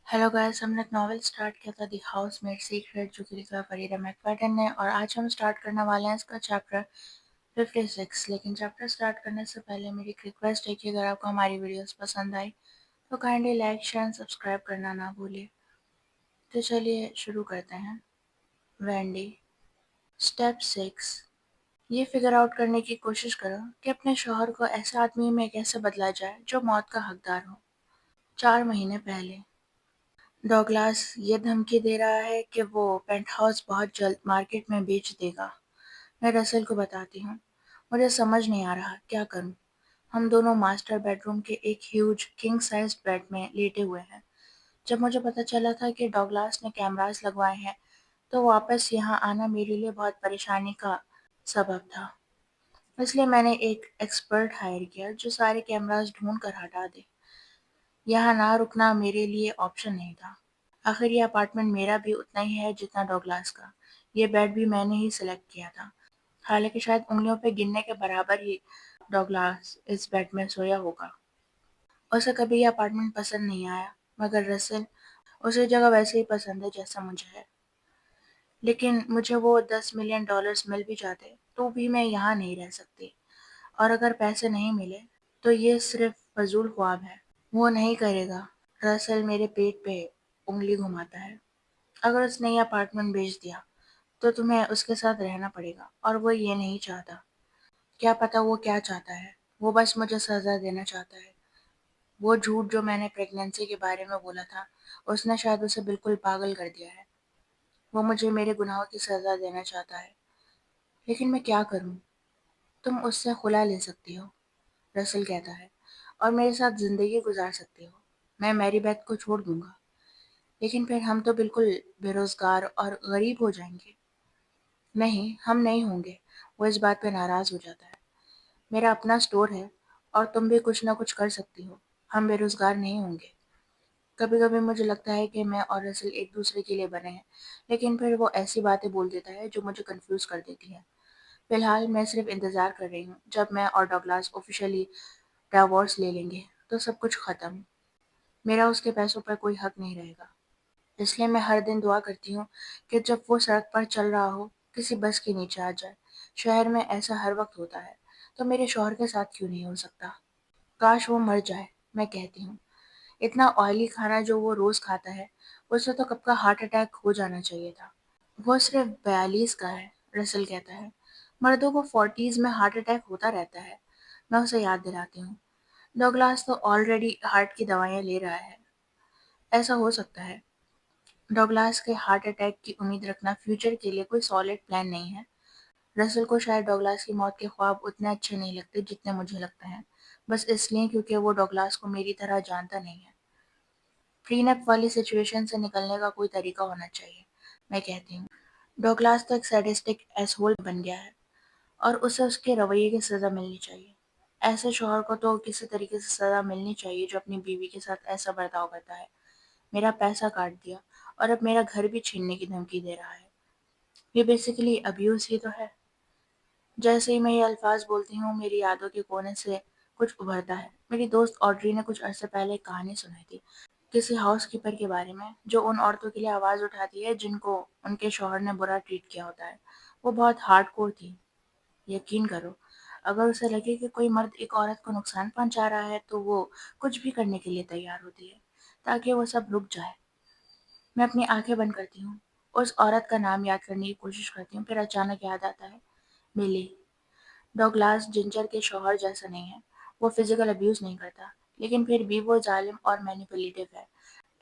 Hello guys, हमने एक novel start किया था द हाउस मेड सीक्रेट जो कि लिखा है फरीदा मैकफर्डन ने। और आज हम स्टार्ट करने वाले हैं इसका चैप्टर 56। लेकिन चैप्टर स्टार्ट करने से पहले मेरी एक रिक्वेस्ट है कि अगर आपको हमारी वीडियोस पसंद आई तो kindly like share and subscribe करना ना भूलिए। तो चलिए शुरू करते हैं। वेंडी। स्टेप 6। ये फिगर आउट करने की कोशिश करो कि अपने शौहर को ऐसे आदमी में कैसे बदला जाए जो मौत का हकदार हो। 4 महीने पहले डॉगलास ये धमकी दे रहा है कि वो पेंटहाउस बहुत जल्द मार्केट में बेच देगा। मैं रसेल को बताती हूँ, मुझे समझ नहीं आ रहा क्या करूँ। हम दोनों मास्टर बेडरूम के एक ह्यूज किंग साइज बेड में लेटे हुए हैं। जब मुझे पता चला था कि डॉगलास ने कैमरास लगवाए हैं तो वापस यहाँ आना मेरे लिए बहुत परेशानी का सबब था। इसलिए मैंने एक एक्सपर्ट हायर किया जो सारे कैमरास ढूंढ कर हटा दे। यहाँ ना रुकना मेरे लिए ऑप्शन नहीं था। आखिर ये अपार्टमेंट मेरा भी उतना ही है जितना डॉगलास का। ये बेड भी मैंने ही सिलेक्ट किया था। हालांकि शायद उंगलियों पे गिनने के बराबर ही डॉगलास इस बेड में सोया होगा। उसे कभी ये अपार्टमेंट पसंद नहीं आया, मगर रसेल उसे जगह वैसे ही पसंद है जैसा मुझे है। लेकिन मुझे वो $10 मिलियन मिल भी जाते तो भी मैं यहाँ नहीं रह सकती। और अगर पैसे नहीं मिले तो ये सिर्फ फजूल ख्वाब है। वो नहीं करेगा। रसेल मेरे पेट पे उंगली घुमाता है। अगर उसने ये अपार्टमेंट बेच दिया तो तुम्हें उसके साथ रहना पड़ेगा और वो ये नहीं चाहता। क्या पता वो क्या चाहता है। वो बस मुझे सजा देना चाहता है। वो झूठ जो मैंने प्रेगनेंसी के बारे में बोला था, उसने शायद उसे बिल्कुल पागल कर दिया है। वो मुझे मेरे गुनाहों की सजा देना चाहता है। लेकिन मैं क्या करूं? तुम उससे खुला ले सकती हो, रसेल कहता है, और मेरे साथ जिंदगी गुजार सकती हो। मैं मैरी बेथ को छोड़ दूंगा। लेकिन फिर हम तो बिल्कुल बेरोजगार और गरीब हो जाएंगे। नहीं, हम नहीं होंगे। वो इस बात पे नाराज हो जाता है। मेरा अपना स्टोर है और तुम भी कुछ ना कुछ कर सकती हो। हम बेरोजगार नहीं होंगे। कभी कभी मुझे लगता है कि मैं और रसेल एक दूसरे के लिए बने हैं, लेकिन फिर वो ऐसी बातें बोल देता है जो मुझे कंफ्यूज कर देती है। फिलहाल मैं सिर्फ इंतजार कर रही हूँ जब मैं और डगलास ऑफिशियली डिवोर्स ले लेंगे तो सब कुछ खत्म। मेरा उसके पैसों पर कोई हक नहीं रहेगा। इसलिए मैं हर दिन दुआ करती हूँ कि जब वो सड़क पर चल रहा हो किसी बस के नीचे आ जाए। शहर में ऐसा हर वक्त होता है, तो मेरे शौहर के साथ क्यों नहीं हो सकता? काश वो मर जाए, मैं कहती हूँ। इतना ऑयली खाना जो वो रोज खाता है, उससे तो कब का हार्ट अटैक हो जाना चाहिए था। वो सिर्फ 42 का है, रसल कहता है। मर्दों को 40s में हार्ट अटैक होता रहता है। मैं उसे याद दिलाती हूँ। डगलास तो ऑलरेडी हार्ट की दवाइयाँ ले रहा है। ऐसा हो सकता है। डगलास के हार्ट अटैक की उम्मीद रखना फ्यूचर के लिए कोई सॉलिड प्लान नहीं है। रसेल को शायद डगलास की मौत के ख्वाब उतने अच्छे नहीं लगते जितने मुझे लगते हैं, बस इसलिए क्योंकि वो डगलास को मेरी तरह जानता नहीं है। प्रीनप वाली सिचुएशन से निकलने का कोई तरीका होना चाहिए, मैं कहती हूँ। डगलास तो एक सैडिस्टिक एसहोल बन गया है और उसे उसके रवैये की सज़ा मिलनी चाहिए। ऐसे शौहर को तो किसी तरीके से सज़ा मिलनी चाहिए जो अपनी बीवी के साथ ऐसा बर्ताव करता है। मेरा पैसा काट दिया और अब मेरा घर भी छीनने की धमकी दे रहा है। ये बेसिकली अब्यूज ही तो है। जैसे ही मैं ये अल्फाज बोलती हूँ मेरी यादों के कोने से कुछ उभरता है। मेरी दोस्त ऑड्री ने कुछ अरसे पहले एक कहानी सुनाई थी, किसी हाउस कीपर के बारे में जो उन औरतों के लिए आवाज उठाती है जिनको उनके शौहर ने बुरा ट्रीट किया होता है। वो बहुत हार्डकोर थी। यकीन करो, अगर उसे लगे कि कोई मर्द एक औरत को नुकसान पहुंचा रहा है तो वो कुछ भी करने के लिए तैयार होती है ताकि वो सब रुक जाए। मैं अपनी आंखें बंद करती हूँ, उस औरत का नाम याद करने की कोशिश करती हूँ, फिर अचानक याद आता है, मिली। डॉगलास जिंजर के शौहर जैसा नहीं है। वो फिजिकल अब्यूज नहीं करता, लेकिन फिर भी वो जालिम और मैनिपुलेटिव है।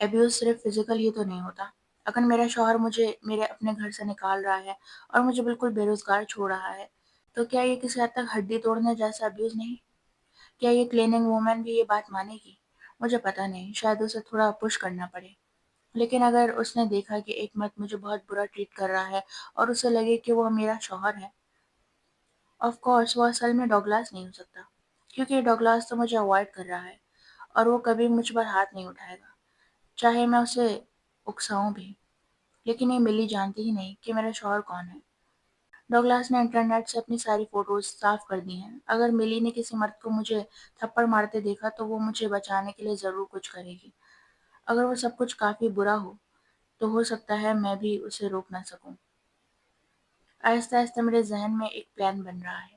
अब्यूज सिर्फ फिजिकल ही तो नहीं होता। अगर मेरा शौहर मुझे मेरे अपने घर से निकाल रहा है और मुझे बिल्कुल बेरोजगार छोड़ रहा है, तो क्या ये किसी हद तक हड्डी तोड़ने जैसा अब्यूज नहीं? क्या ये क्लीनिंग वूमेन भी ये बात मानेगी? मुझे पता नहीं, शायद उसे थोड़ा पुश करना पड़े। लेकिन अगर उसने देखा कि एक मर्द मुझे बहुत बुरा ट्रीट कर रहा है और उसे लगे कि वो मेरा शौहर है, ऑफ कोर्स वो असल में डॉगलास नहीं हो सकता, क्योंकि डॉगलास तो मुझे अवॉइड कर रहा है और वो कभी मुझ पर हाथ नहीं उठाएगा, चाहे मैं उसे उकसाऊं भी। लेकिन ये मिली जानती ही नहीं कि मेरा शौहर कौन है। डॉगलास ने इंटरनेट से अपनी सारी फोटोज साफ कर दी हैं। अगर मिली ने किसी मर्द को मुझे थप्पड़ मारते देखा तो वो मुझे बचाने के लिए जरूर कुछ करेगी। اگر وہ سب کچھ کافی برا ہو تو ہو سکتا ہے میں بھی اسے روک نہ سکوں۔ آہستہ آہستہ میرے ذہن میں ایک پلان بن رہا ہے۔